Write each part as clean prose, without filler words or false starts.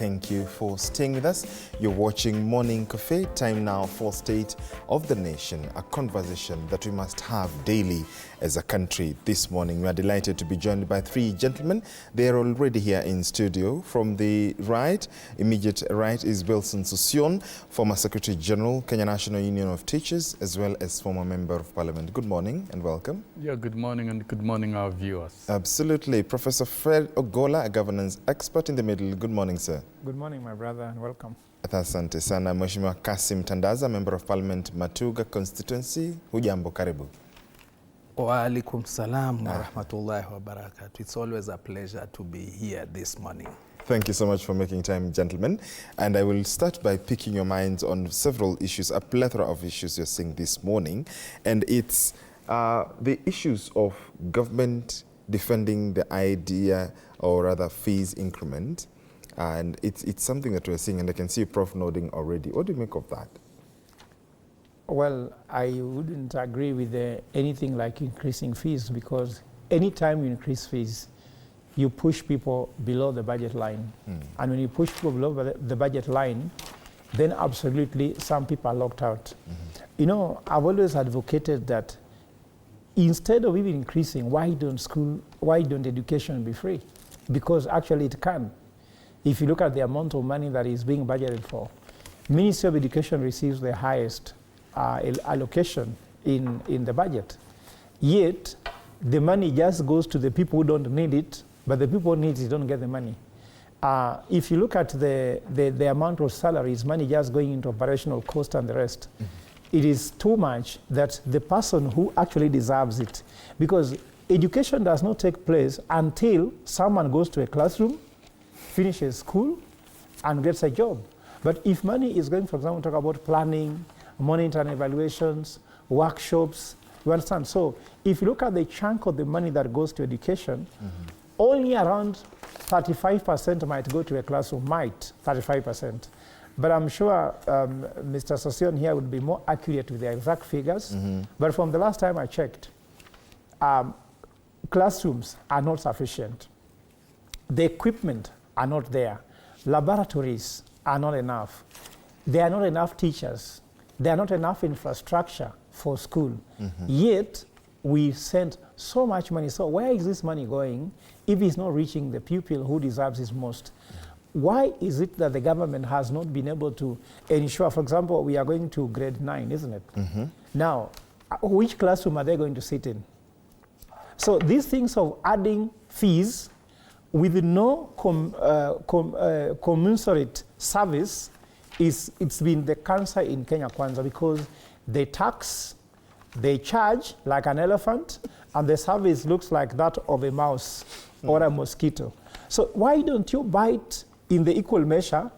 Thank you for staying with us. You're watching Morning Cafe. Time now for State of the Nation, a conversation that we must have daily as a country. This morning, we are delighted to be joined by three gentlemen. They are already here in studio. From the right, immediate right, is Wilson Susion, former Secretary General, Kenya National Union of Teachers, as well as former Member of Parliament. Good morning and welcome. Yeah, good morning and good morning, our viewers. Absolutely. Professor Fred Ogola, a governance expert in the middle. Good morning, sir. Good morning, my brother, and welcome. Asante sana. Mheshimiwa Kasim Tandaza, Member of Parliament, Matuga Constituency. Hujambo, karibu. Wa alaikum salam wa rahmatullahi wa barakatuh. It's always a pleasure to be here this morning. Thank you so much for making time, gentlemen. And I will start by picking your minds on several issues, a plethora of issues you're seeing this morning. And it's the issues of government defending the idea, or rather fees increment. And it's something that we're seeing, and I can see Prof nodding already. What do you make of that? Well, I wouldn't agree with anything like increasing fees, because anytime you increase fees, you push people below the budget line. And when you push people below the budget line, then absolutely some people are locked out. You know, I've always advocated that instead of even increasing, why don't education be free? Because actually it can. If you look at the amount of money that is being budgeted for, Ministry of Education receives the highest allocation in the budget. Yet, the money just goes to the people who don't need it, but the people who need it don't get the money. If you look at the amount of salaries, money just going into operational cost and the rest, it is too much that the person who actually deserves it, because education does not take place until someone goes to a classroom, finishes school, and gets a job. But if money is going, for example, talk about planning, monitoring evaluations, workshops, you understand? So if you look at the chunk of the money that goes to education, only around 35% might go to a classroom, 35%. But I'm sure Mr. Sosion here would be more accurate with the exact figures. But from the last time I checked, classrooms are not sufficient. The equipment are not there. Laboratories are not enough. There are not enough teachers. There are not enough infrastructure for school. Yet, we send so much money. So where is this money going if it's not reaching the pupil who deserves it most? Why is it that the government has not been able to ensure, for example, we are going to grade 9, isn't it? Now, which classroom are they going to sit in? So these things of adding fees with no commensurate service, it's been the cancer in Kenya Kwanza, because they tax, they charge like an elephant, and the service looks like that of a mouse or a mosquito. So why don't you bite in the equal measure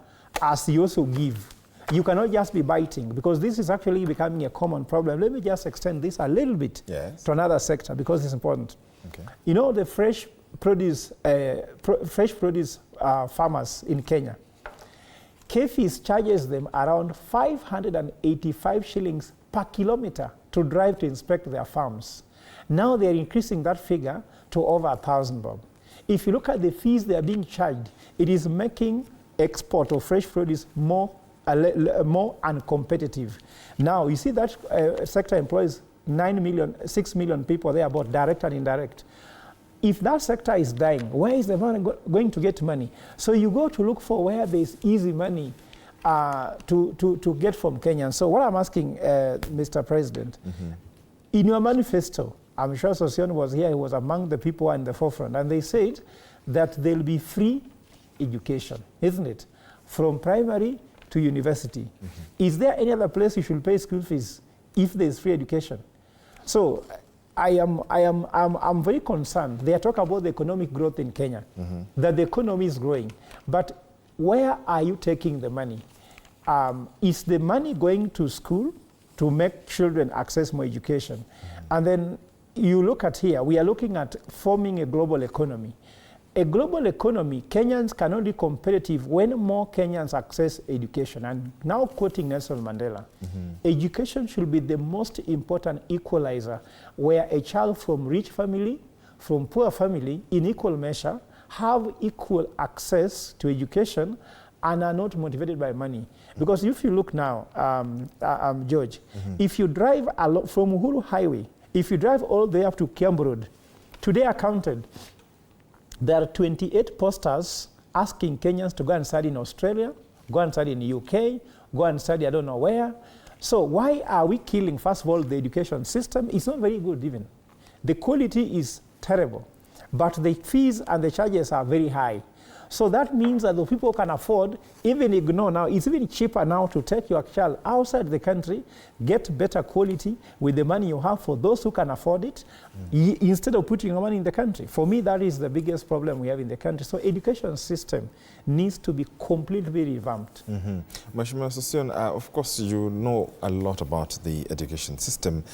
as you also give? You cannot just be biting, because this is actually becoming a common problem. Let me just extend this a little bit to another sector, because it's important. You know, the fresh produce farmers in Kenya, KFIS charges them around 585 shillings per kilometer to drive to inspect their farms. Now they're increasing that figure to over 1,000 bob. If you look at the fees they are being charged, it is making export of fresh produce more uncompetitive. Now you see that sector employs 6 million people there, both direct and indirect. If that sector is dying, where is the money going to get money? So you go to look for where there's easy money to get from Kenya. So what I'm asking, Mr. President, in your manifesto, I'm sure Sosion was here, he was among the people in the forefront, and they said that there'll be free education, isn't it? From primary to university. Is there any other place you should pay school fees if there's free education? So I'm very concerned. They are talking about the economic growth in Kenya, that the economy is growing. But where are you taking the money? Is the money going to school to make children access more education? And then you look at here, we are looking at forming a global economy. A global economy, Kenyans cannot be competitive when more Kenyans access education. And now quoting Nelson Mandela, education should be the most important equalizer, where a child from rich family, from poor family, in equal measure, have equal access to education and are not motivated by money. Because if you look now, George, if you drive from Uhuru Highway, if you drive all the way up to Kiambu Road, today I counted, there are 28 posters asking Kenyans to go and study in Australia, go and study in the UK, go and study I don't know where. So why are we killing, first of all, the education system? It's not very good even. The quality is terrible, but the fees and the charges are very high. So that means that the people can afford, even ignore now, it's even cheaper now to take your child outside the country, get better quality with the money you have for those who can afford it, instead of putting your money in the country. For me, that is the biggest problem we have in the country. So education system needs to be completely revamped. Mheshimiwa Sosion, of course, you know a lot about the education system.